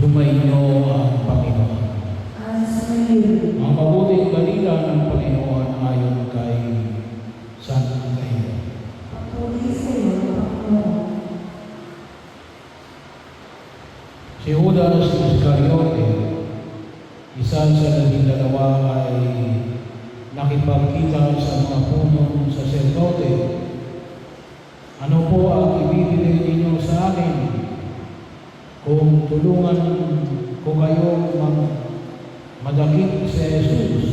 Sumainyo ang Panginoon. Ang mabuting balita ng Panginoon ayon kay San Mateo. Si Judas Iscariote, isa sa 12 ay nakipagkita sa mga punong saserdote. Ano po ang ibibigay ninyo sa akin kung tulungan ko kayo madakip si Jesus?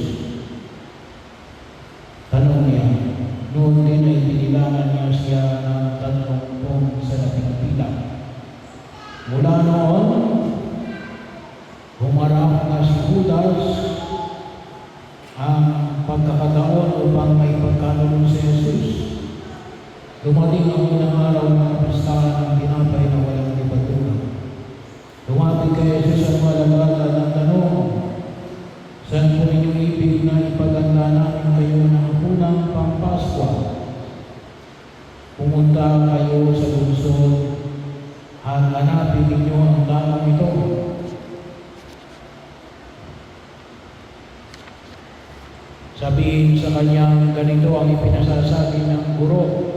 Tanong niya. Noon din ay binilangan niya siya ng 30 sa labing bilang. Mula noon, humarap na si Judas ang pagkakataon upang may pagkalulong si Jesus. Dumating ang unang araw ng kapistahan ng tinapay na walang libatura. Lumapit kay Jesus ang malagada ng tanong, saan po inyong ibig na ipaganda namin kayo ng unang Pampaskwa? Pumunta kayo sa lungsod, hanapin ninyo ang tanong ito. Sabihin sa kanyang ganito ang ipinasasabi ng guro,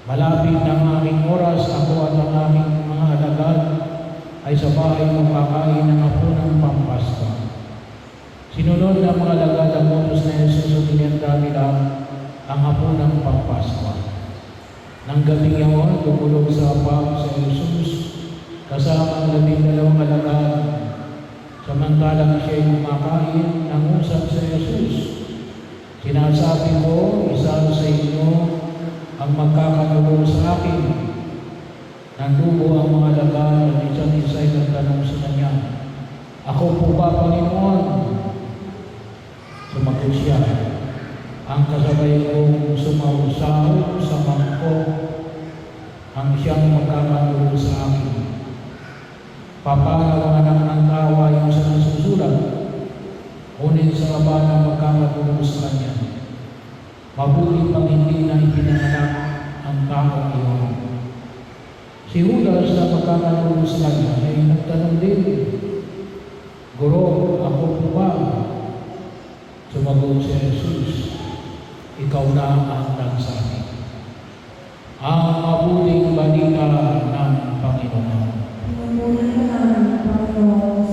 malapit ng aking oras, ako at ang aking mga alagad ay sa bahay magkakain ng hapunang Pampaskwa. Sinunod ng mga alagad ang utos na Jesus at inihanda nila ang hapunang Pampaskwa. Nang gabing iyon, tumulog sa hapag sa Jesus kasama ang 12 alagad. Samantalang siya'y kumakain, nangusap sa Jesus. Sinasabi ko, isa sa inyo ang magkakanulo sa akin. Nandugo ang mga alagad at isa't isa'y nagtanong sa kanya, ako po ba, Panginoon? Sumagot siya, ang kasabay kong sumausaw sa mangkok ang siyang magkakanulo sa akin. Papanaw ang anak ng tao ayon sa nasusulat, ngunit sa aba ng magkakanulo sa kanya. Mabuti pang hindi na ipinanganak ang taong iyon. Si Judas na magkakanulo sa kanya ay nagtanong din, Guro, ako po ba? Sumagot si Jesus, ikaw na ang nagsabi. Ang mabuting balita ng Panginoon. Panginoon,